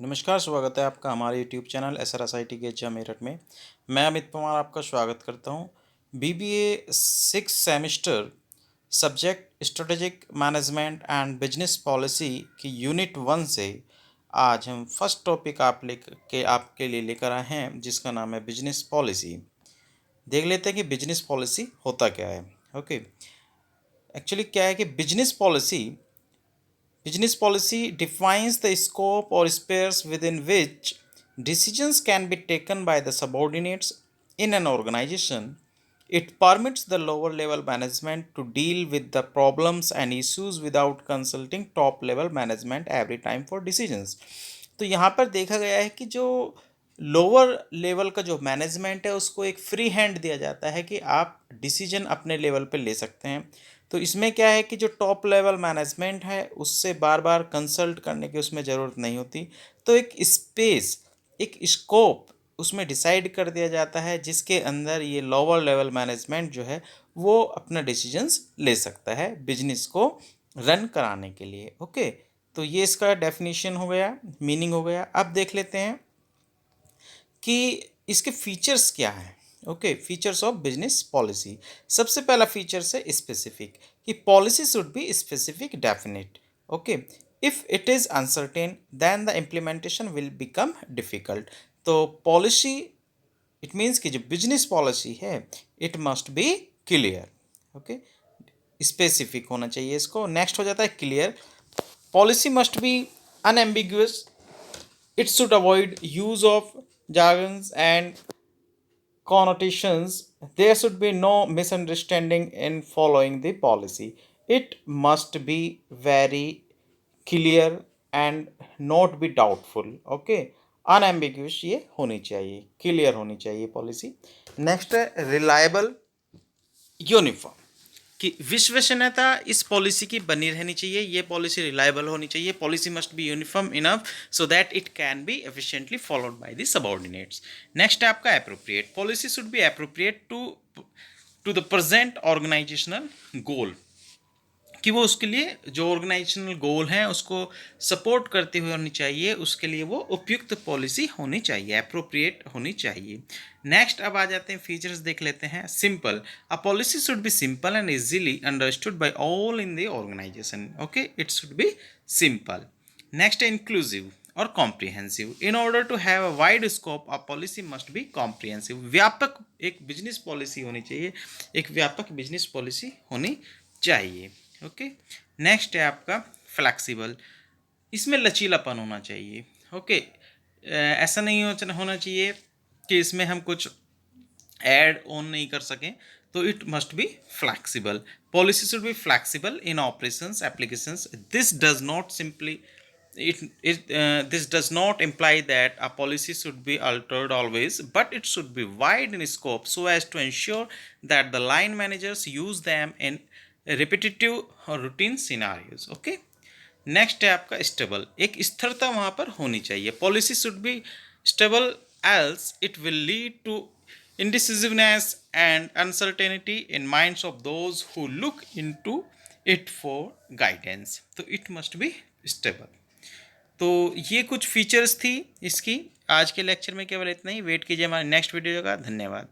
नमस्कार, स्वागत है आपका हमारे यूट्यूब चैनल SRSIT के एग्जाम मेरठ में। मैं अमित पवार आपका स्वागत करता हूं। BBA 6 semester subject strategic management and business policy की यूनिट 1 से आज हम फर्स्ट टॉपिक आपके लिए लेकर आए हैं, जिसका नाम है बिजनेस पॉलिसी। देख लेते हैं कि बिजनेस पॉलिसी होता क्या है। ओके, एक्चुअली क्या है कि Business policy defines the scope or spheres within which decisions can be taken by the subordinates in an organization. It permits the lower level management to deal with the problems and issues without consulting top level management every time for decisions. तो यहाँ पर देखा गया है कि जो lower level का जो मैनेजमेंट है उसको एक फ्री हैंड दिया जाता है कि आप डिसीजन अपने लेवल पे ले सकते हैं। तो इसमें क्या है कि जो टॉप लेवल मैनेजमेंट है उससे बार बार कंसल्ट करने की उसमें ज़रूरत नहीं होती। तो एक स्पेस, एक स्कोप उसमें डिसाइड कर दिया जाता है जिसके अंदर ये लोअर लेवल मैनेजमेंट जो है वो अपना डिसीजंस ले सकता है बिजनेस को रन कराने के लिए। ओके, तो ये इसका डेफिनेशन हो गया, मीनिंग हो गया। अब देख लेते हैं कि इसके फीचर्स क्या हैं। Okay, features of business policy. सबसे पहला फीचर्स है स्पेसिफिक, कि policy should be specific, definite. Okay, if it is uncertain then the implementation will become difficult. तो पॉलिसी, इट मीन्स कि जो बिजनेस पॉलिसी है it must be clear. Okay, specific होना चाहिए इसको। नेक्स्ट हो जाता है clear. Policy must be unambiguous. It should avoid use of jargons and connotations. There should be no misunderstanding in following the policy. It must be very clear and not be doubtful. Okay, unambiguous ये होनी चाहिए, clear होनी चाहिए policy. Next है reliable, uniform, कि विश्वसनीयता इस policy की बनी रहनी चाहिए। ये पॉलिसी रिलायबल होनी चाहिए। Policy must be uniform enough so that it can be efficiently followed by the subordinates. Next है आपका appropriate. Policy should be appropriate to the present organisational goal, कि वो उसके लिए जो ऑर्गेनाइजेशनल गोल हैं उसको सपोर्ट करते हुए होनी चाहिए, उसके लिए वो उपयुक्त पॉलिसी होनी चाहिए, अप्रोप्रिएट होनी चाहिए। नेक्स्ट अब आ जाते हैं फीचर्स देख लेते हैं। Simple, a policy should be simple and easily understood by all in the organisation. Okay, it should be simple. Next है इंक्लूसिव और comprehensive. In order to have a wide scope a policy must be comprehensive. व्यापक एक business policy होनी चाहिए, एक व्यापक business policy होनी चाहिए। ओके, नेक्स्ट है आपका फ्लैक्सिबल। इसमें लचीलापन होना चाहिए। ओके, ऐसा नहीं होना चाहिए कि इसमें हम कुछ ऐड ऑन नहीं कर सकें। तो it must B flexible. Policy should B flexible in operations applications. This does not simply this does not imply that a policy should be altered always, but it should be wide in scope so as to ensure that the line managers use them in repetitive और routine scenarios. Okay, next है आपका stable. एक स्थिरता वहाँ पर होनी चाहिए। Policy should be stable else it will lead to indecisiveness and uncertainty in minds of those who look into it for guidance. तो it must be stable। तो ये कुछ फीचर्स थी इसकी। आज के लेक्चर में केवल इतना ही। वेट कीजिए हमारे नेक्स्ट वीडियो का। धन्यवाद।